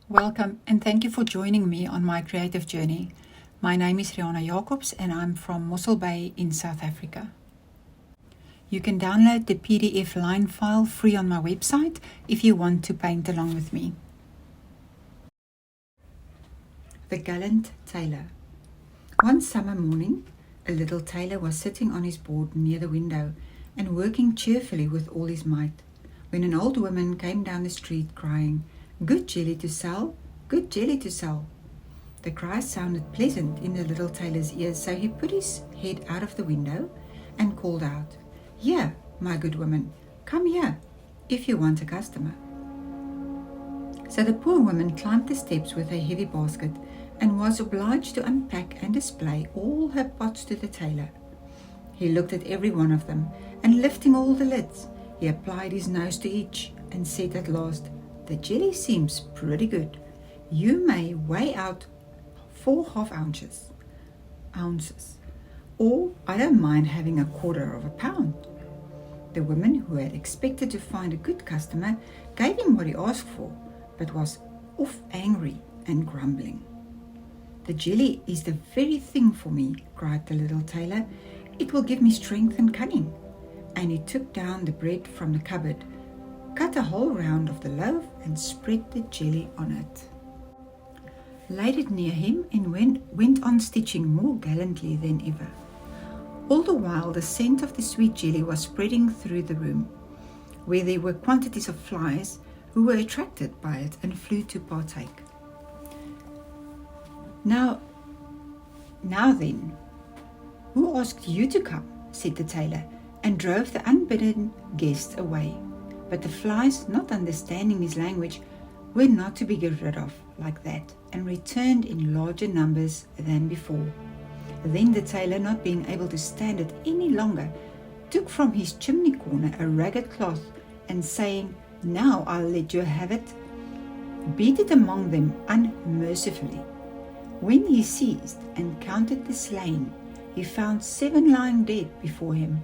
Welcome and thank you for joining me on my creative journey. My name is Rianna Jacobs and I'm from Mossel Bay in South Africa. You can download the PDF line file free on my website if you want to paint along with me. The Gallant Tailor. One summer morning, a little tailor was sitting on his board near the window and working cheerfully with all his might, when an old woman came down the street crying, "Good jelly to sell, good jelly to sell." The cry sounded pleasant in the little tailor's ears, so he put his head out of the window and called out, "Here, my good woman, come here, if you want a customer." So the poor woman climbed the steps with her heavy basket and was obliged to unpack and display all her pots to the tailor. He looked at every one of them, and lifting all the lids, he applied his nose to each and said at last, "The jelly seems pretty good. You may weigh out 4 half ounces, or I don't mind having 1/4 of a pound." The woman, who had expected to find a good customer, gave him what he asked for, but was off angry and grumbling. "The jelly is the very thing for me," cried the little tailor. "It will give me strength and cunning." And he took down the bread from the cupboard, cut a whole round of the loaf and spread the jelly on it, laid it near him and went on stitching more gallantly than ever. All the while the scent of the sweet jelly was spreading through the room, where there were quantities of flies who were attracted by it and flew to partake. Now then, who asked you to come?" said the tailor, and drove the unbidden guests away. But the flies, not understanding his language, were not to be got rid of like that, and returned in larger numbers than before. Then the tailor, not being able to stand it any longer, took from his chimney corner a ragged cloth, and saying, "Now I'll let you have it," beat it among them unmercifully. When he seized and counted the slain, he found 7 lying dead before him.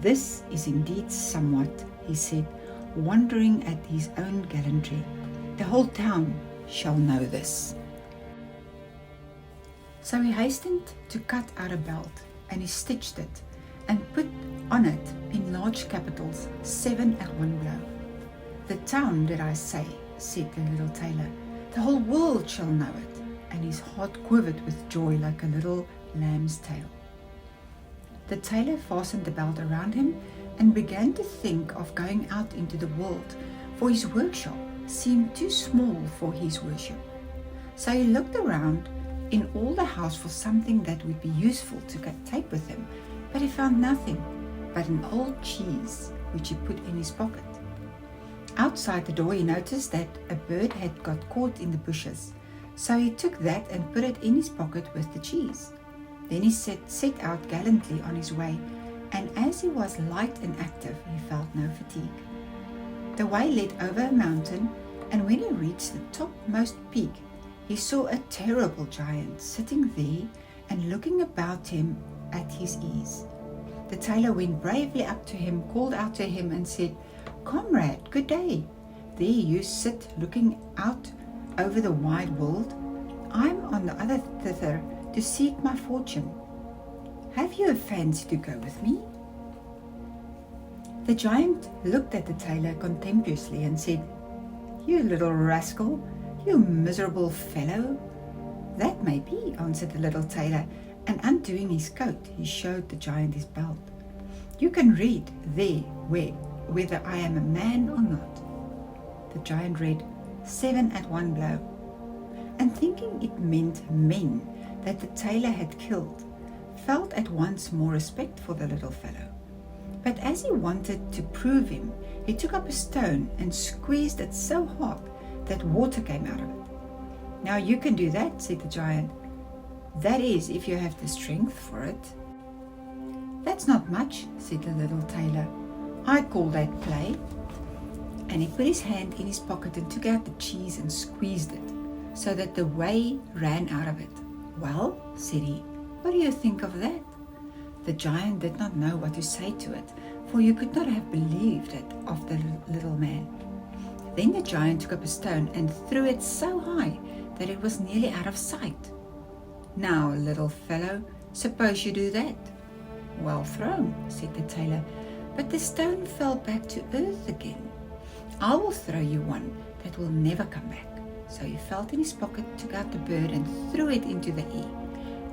"This is indeed somewhat," he said, wondering at his own gallantry. "The whole town shall know this." So he hastened to cut out a belt, and he stitched it and put on it in large capitals 7 at one blow. "The town, did I say?" said the little tailor. "The whole world shall know it." And his heart quivered with joy like a little lamb's tail. The tailor fastened the belt around him and began to think of going out into the world, for his workshop seemed too small for his worship. So he looked around in all the house for something that would be useful to take with him, but he found nothing but an old cheese, which he put in his pocket. Outside the door he noticed that a bird had got caught in the bushes, so he took that and put it in his pocket with the cheese. Then he set out gallantly on his way, and as he was light and active, he felt no fatigue. The way led over a mountain, and when he reached the topmost peak, he saw a terrible giant sitting there and looking about him at his ease. The tailor went bravely up to him, called out to him and said, "Comrade, good day. There you sit looking out over the wide world. I'm on the other thither to seek my fortune. Have you a fancy to go with me?" The giant looked at the tailor contemptuously and said, "You little rascal, you miserable fellow." "That may be," answered the little tailor, and undoing his coat, he showed the giant his belt. "You can read there whether I am a man or not." The giant read 7 at one blow, and thinking it meant men that the tailor had killed, felt at once more respect for the little fellow. But as he wanted to prove him, he took up a stone and squeezed it so hard that water came out of it. "Now you can do that," said the giant. "That is, if you have the strength for it." "That's not much," said the little tailor. "I call that play." And he put his hand in his pocket and took out the cheese and squeezed it, so that the whey ran out of it. "Well," said he, "what do you think of that?" The giant did not know what to say to it, for you could not have believed it of the little man. Then the giant took up a stone and threw it so high that it was nearly out of sight. "Now, little fellow, suppose you do that." "Well thrown," said the tailor, but the stone fell back to earth again. "I will throw you one that will never come back." So he felt in his pocket, took out the bird and threw it into the air.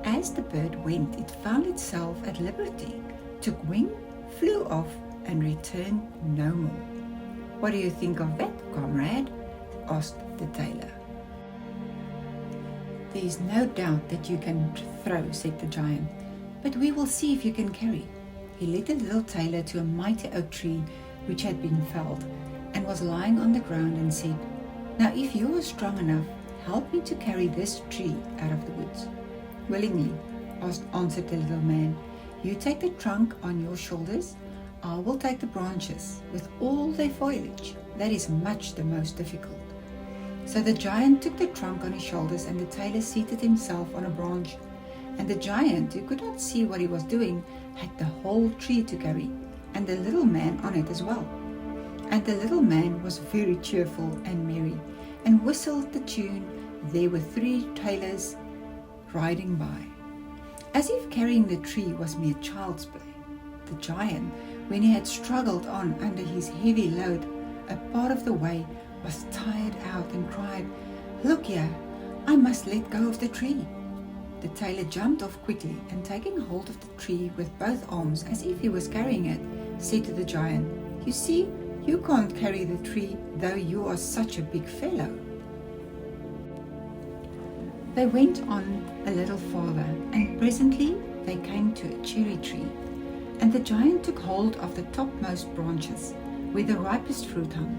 As the bird went, it found itself at liberty, took wing, flew off, and returned no more. "What do you think of that, comrade?" asked the tailor. "There is no doubt that you can throw," said the giant, "but we will see if you can carry." He led the little tailor to a mighty oak tree which had been felled and was lying on the ground, and said, "Now if you are strong enough, help me to carry this tree out of the woods." "Willingly," answered the little man. "You take the trunk on your shoulders, I will take the branches with all their foliage. That is much the most difficult." So the giant took the trunk on his shoulders, and the tailor seated himself on a branch. And the giant, who could not see what he was doing, had the whole tree to carry, and the little man on it as well. And the little man was very cheerful and merry, and whistled the tune, "There were three tailors riding by," as if carrying the tree was mere child's play. The giant, when he had struggled on under his heavy load, a part of the way was tired out and cried, "Look here, I must let go of the tree." The tailor jumped off quickly, and taking hold of the tree with both arms as if he was carrying it, said to the giant, "You see, you can't carry the tree, though you are such a big fellow." They went on a little farther, and presently they came to a cherry tree, and the giant took hold of the topmost branches, where the ripest fruit hung,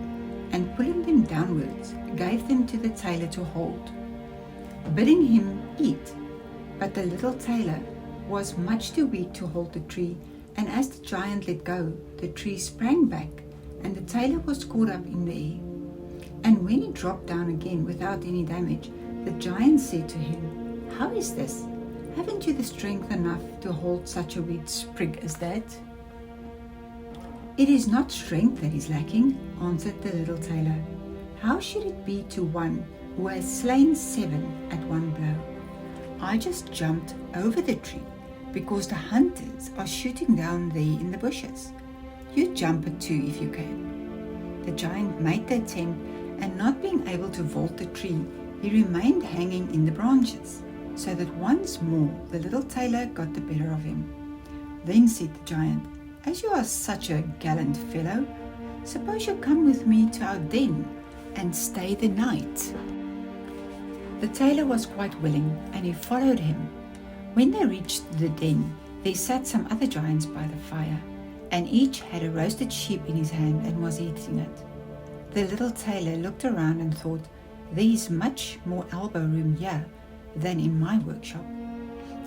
and pulling them downwards, gave them to the tailor to hold, bidding him eat. But the little tailor was much too weak to hold the tree, and as the giant let go, the tree sprang back, and the tailor was caught up in the air. And when he dropped down again without any damage, the giant said to him, "How is this? Haven't you the strength enough to hold such a weak sprig as that?" "It is not strength that is lacking," answered the little tailor. "How should it be to one who has slain 7 at one blow? I just jumped over the tree because the hunters are shooting down there in the bushes. You jump it too if you can." The giant made the attempt, and not being able to vault the tree, he remained hanging in the branches, so that once more the little tailor got the better of him. Then said the giant, "As you are such a gallant fellow, suppose you come with me to our den and stay the night." The tailor was quite willing, and he followed him. When they reached the den, there sat some other giants by the fire, and each had a roasted sheep in his hand and was eating it. The little tailor looked around and thought, "There is much more elbow room here than in my workshop."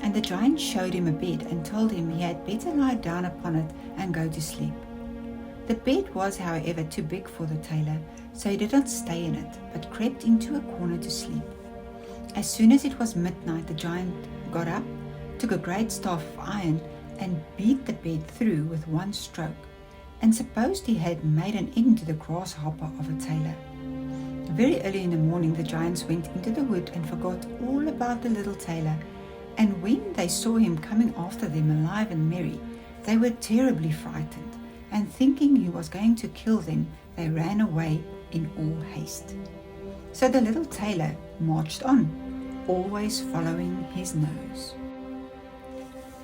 And the giant showed him a bed and told him he had better lie down upon it and go to sleep. The bed was, however, too big for the tailor, so he did not stay in it, but crept into a corner to sleep. As soon as it was midnight, the giant got up, took a great staff of iron, and beat the bed through with one stroke, and supposed he had made an end to the grasshopper of a tailor. Very early in the morning the giants went into the wood and forgot all about the little tailor, and when they saw him coming after them alive and merry, they were terribly frightened, and thinking he was going to kill them, they ran away in all haste. So the little tailor marched on, always following his nose.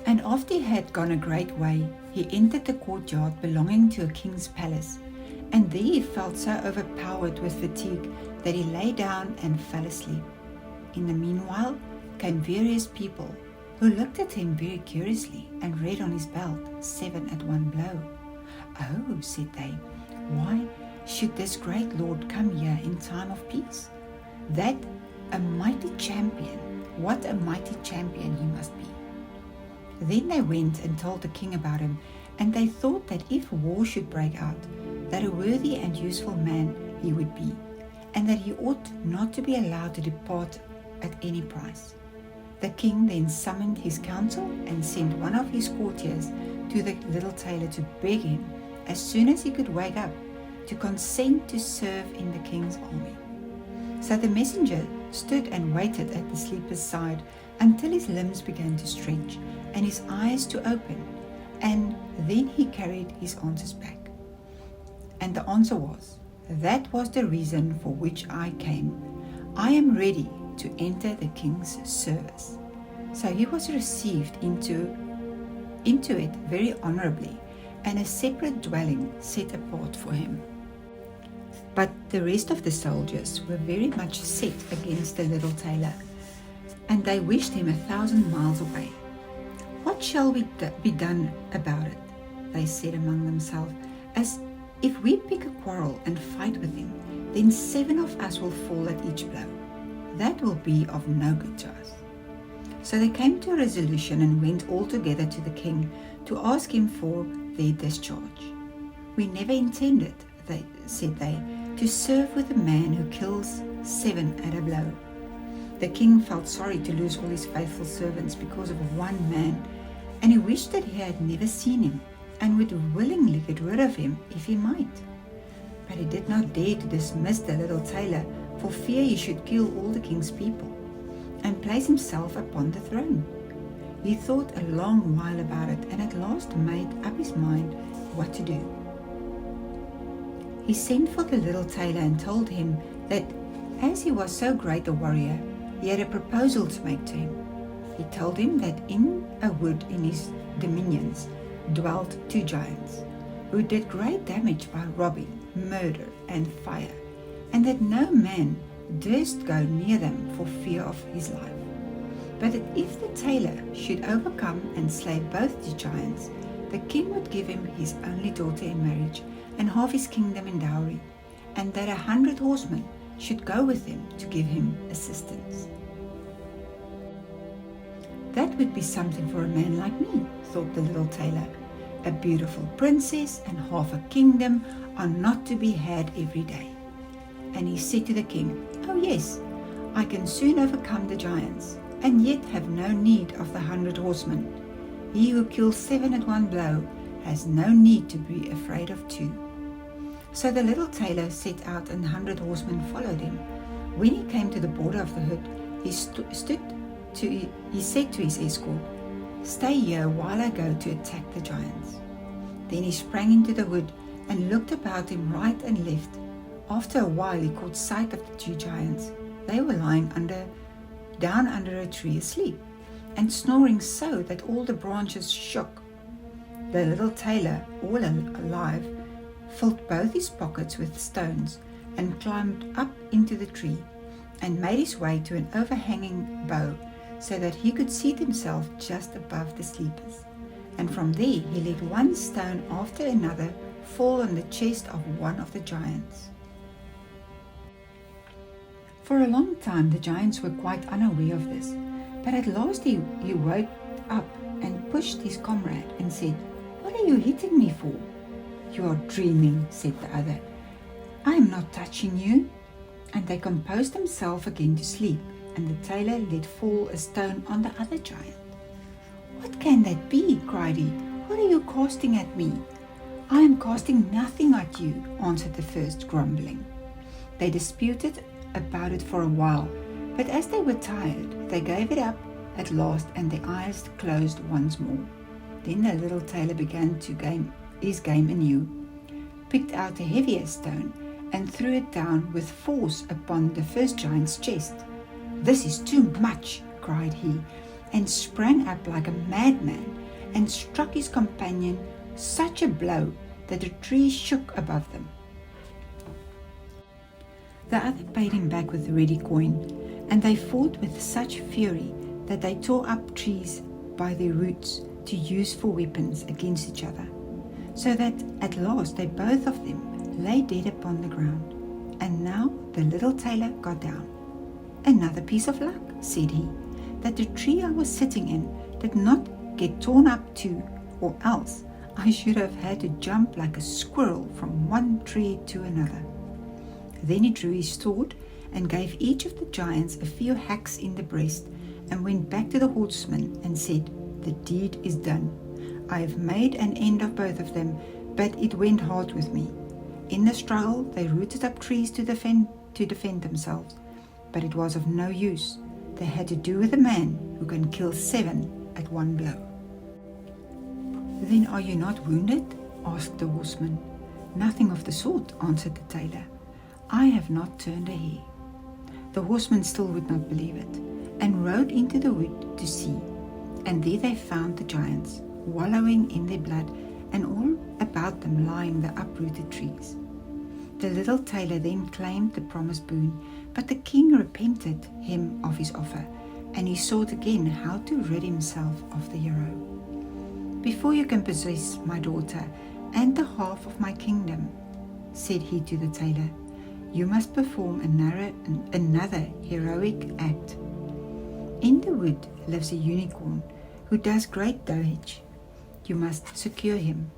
And after he had gone a great way, he entered the courtyard belonging to a king's palace, and there he felt so overpowered with fatigue that he lay down and fell asleep. In the meanwhile came various people, who looked at him very curiously and read on his belt, 7 at one blow. "Oh," said they, "why should this great lord come here in time of peace? That a mighty champion, what a mighty champion he must be." Then they went and told the king about him, and they thought that if war should break out, that a worthy and useful man he would be, and that he ought not to be allowed to depart at any price. The king then summoned his council and sent one of his courtiers to the little tailor to beg him, as soon as he could wake up, to consent to serve in the king's army. So the messenger stood and waited at the sleeper's side until his limbs began to stretch and his eyes to open, and then he carried his answers back. And the answer was, "That was the reason for which I came. I am ready to enter the king's service." So he was received into it very honorably, and a separate dwelling set apart for him. But the rest of the soldiers were very much set against the little tailor, and they wished him 1,000 miles away. "What shall be done about it?" they said among themselves, "as if we pick a quarrel and fight with him, then 7 of us will fall at each blow. That will be of no good to us." So they came to a resolution and went all together to the king to ask him for their discharge. "We never intended," said they, "to serve with a man who kills 7 at a blow." The king felt sorry to lose all his faithful servants because of one man, and he wished that he had never seen him, and would willingly get rid of him if he might. But he did not dare to dismiss the little tailor for fear he should kill all the king's people and place himself upon the throne. He thought a long while about it and at last made up his mind what to do. He sent for the little tailor and told him that as he was so great a warrior, he had a proposal to make to him. He told him that in a wood in his dominions dwelt 2 giants, who did great damage by robbing, murder, and fire, and that no man durst go near them for fear of his life. But that if the tailor should overcome and slay both the giants, the king would give him his only daughter in marriage and half his kingdom in dowry, and that 100 horsemen should go with him to give him assistance. "That would be something for a man like me," thought the little tailor. "A beautiful princess and half a kingdom are not to be had every day." And he said to the king, "Oh yes, I can soon overcome the giants, and yet have no need of the 100 horsemen. He who kills 7 at one blow has no need to be afraid of 2. So the little tailor set out, and 100 horsemen followed him. When he came to the border of the wood, he said to his escort, "Stay here while I go to attack the giants." Then he sprang into the wood and looked about him right and left. After a while he caught sight of the 2 giants. They were lying down under a tree asleep, and snoring so that all the branches shook. The little tailor, all alive, filled both his pockets with stones and climbed up into the tree and made his way to an overhanging bough so that he could seat himself just above the sleepers. And from there he let one stone after another fall on the chest of one of the giants. For a long time the giants were quite unaware of this, but at last he woke up and pushed his comrade and said, "What are you hitting me for?" "You are dreaming," said the other. "I am not touching you." And they composed themselves again to sleep, and the tailor let fall a stone on the other giant. "What can that be?" cried he. "What are you casting at me?" "I am casting nothing at you," answered the first, grumbling. They disputed about it for a while, but as they were tired, they gave it up at last, and their eyes closed once more. Then the little tailor began his game anew, picked out a heavier stone, and threw it down with force upon the first giant's chest. "This is too much," cried he, and sprang up like a madman, and struck his companion such a blow that the tree shook above them. The other paid him back with a ready coin, and they fought with such fury that they tore up trees by their roots to use for weapons against each other, so that at last they both of them lay dead upon the ground. And now the little tailor got down. "Another piece of luck," said he, "that the tree I was sitting in did not get torn up too, or else I should have had to jump like a squirrel from one tree to another." Then he drew his sword and gave each of the giants a few hacks in the breast, and went back to the horsemen and said, "The deed is done. I have made an end of both of them, but it went hard with me. In the struggle, they rooted up trees to defend themselves, but it was of no use. They had to do with a man who can kill 7 at one blow. "Then are you not wounded?" asked the horseman. "Nothing of the sort," answered the tailor. "I have not turned a hair." The horseman still would not believe it, and rode into the wood to see. And there they found the giants, wallowing in their blood, and all about them lying the uprooted trees. The little tailor then claimed the promised boon, but the king repented him of his offer, and he sought again how to rid himself of the hero. "Before you can possess my daughter and the half of my kingdom," said he to the tailor, "you must perform another heroic act. In the wood lives a unicorn who does great damage. You must secure him."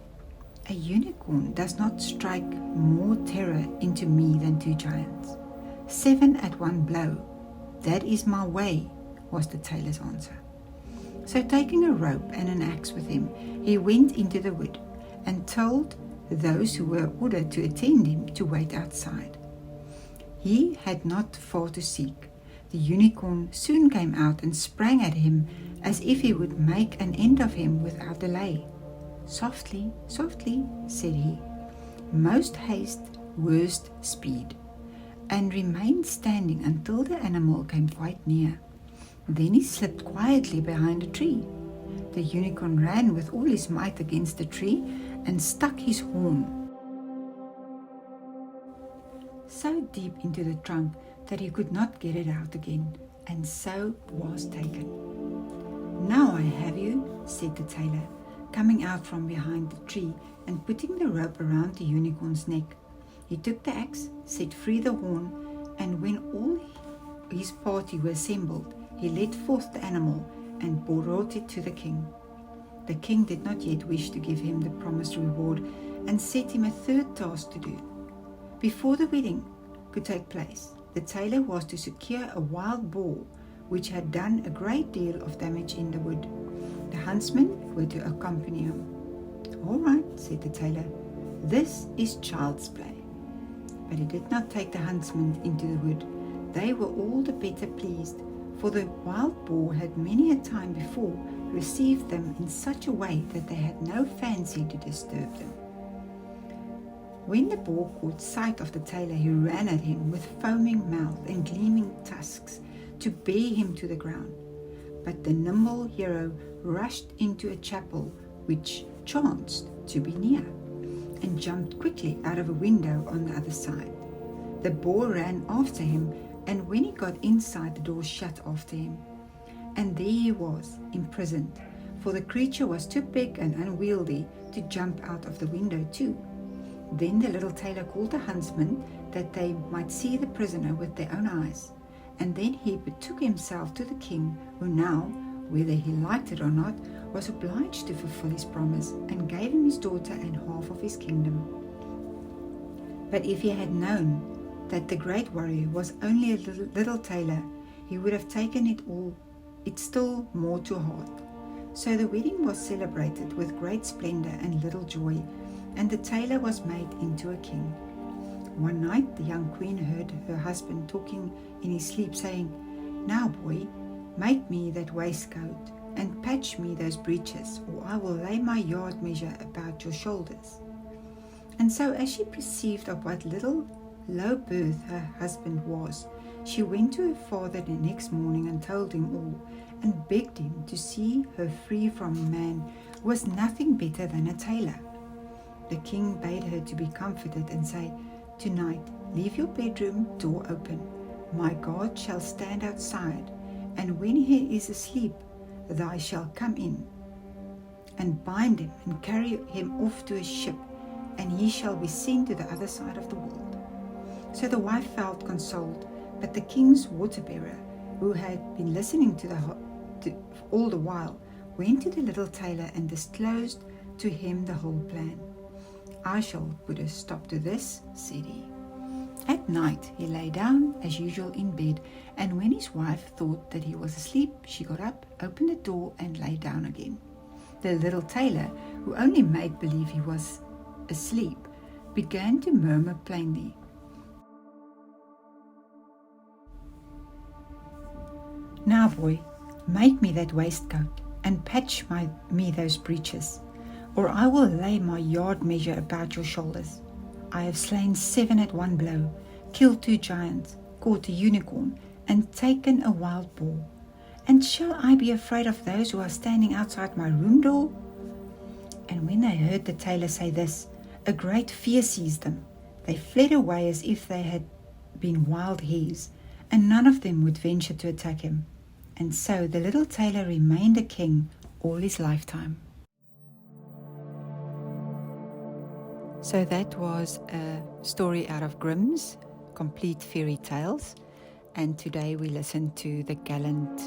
"A unicorn does not strike more terror into me than 2 giants. 7 at one blow. That is my way," was the tailor's answer. So taking a rope and an axe with him, he went into the wood and told those who were ordered to attend him to wait outside. He had not far to seek. The unicorn soon came out and sprang at him as if he would make an end of him without delay. "Softly, softly," said he. "Most haste, worst speed," and remained standing until the animal came quite near. Then he slipped quietly behind a tree. The unicorn ran with all his might against the tree and stuck his horn so deep into the trunk that he could not get it out again, and so was taken. "Now I have you," said the tailor, coming out from behind the tree and putting the rope around the unicorn's neck. He took the axe, set free the horn, and when all his party were assembled, he led forth the animal and brought it to the king. The king did not yet wish to give him the promised reward and set him a 3rd task to do. Before the wedding could take place, the tailor was to secure a wild boar which had done a great deal of damage in the wood. The huntsmen were to accompany him. "All right," said the tailor, "this is child's play." But he did not take the huntsmen into the wood. They were all the better pleased, for the wild boar had many a time before received them in such a way that they had no fancy to disturb them. When the boar caught sight of the tailor, he ran at him with foaming mouth and gleaming tusks to bear him to the ground. But the nimble hero rushed into a chapel which chanced to be near, and jumped quickly out of a window on the other side. The boar ran after him, and when he got inside, the door shut after him. And there he was, imprisoned, for the creature was too big and unwieldy to jump out of the window too. Then the little tailor called the huntsmen that they might see the prisoner with their own eyes. And then he betook himself to the king, who now, whether he liked it or not, was obliged to fulfill his promise, and gave him his daughter and half of his kingdom. But if he had known that the great warrior was only a little tailor, he would have taken it still more to heart. So the wedding was celebrated with great splendor and little joy, and the tailor was made into a king. One night the young queen heard her husband talking in his sleep, saying, "Now, boy, make me that waistcoat and patch me those breeches, or I will lay my yard measure about your shoulders." And so, as she perceived of what little low birth her husband was, she went to her father the next morning and told him all, and begged him to see her free from a man who was nothing better than a tailor. The king bade her to be comforted and say, "Tonight, leave your bedroom door open. My guard shall stand outside, and when he is asleep, thou shalt come in and bind him and carry him off to a ship, and he shall be sent to the other side of the world." So the wife felt consoled, but the king's water-bearer, who had been listening to all the while, went to the little tailor and disclosed to him the whole plan. "I shall put a stop to this," said he. At night he lay down as usual in bed, and when his wife thought that he was asleep, she got up, opened the door, and lay down again. The little tailor, who only made believe he was asleep, began to murmur plainly. "Now, boy, make me that waistcoat and patch me those breeches, or I will lay my yard measure about your shoulders. I have slain 7 at one blow, killed 2 giants, caught a unicorn, and taken a wild boar. And shall I be afraid of those who are standing outside my room door?" And when they heard the tailor say this, a great fear seized them. They fled away as if they had been wild hares, and none of them would venture to attack him. And so the little tailor remained a king all his lifetime. So that was a story out of Grimm's Complete Fairy Tales, and today we listened to The Gallant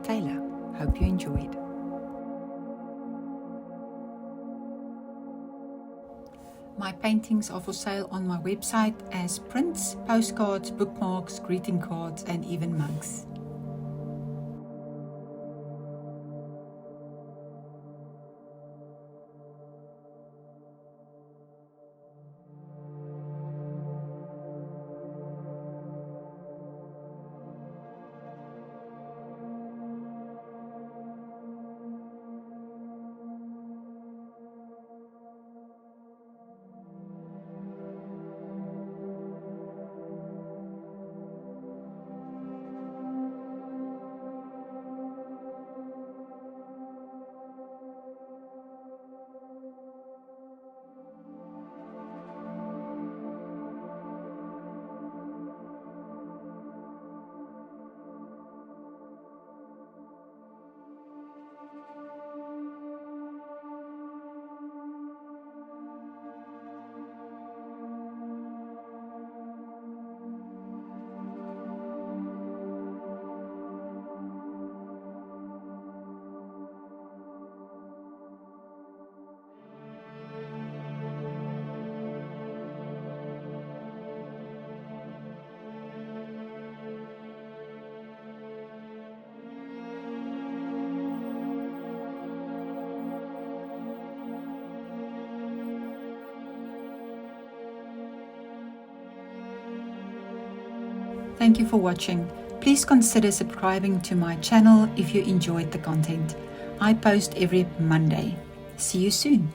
Tailor. Hope you enjoyed. My paintings are for sale on my website as prints, postcards, bookmarks, greeting cards, and even mugs. Thank you for watching. Please consider subscribing to my channel if you enjoyed the content. I post every Monday. See you soon.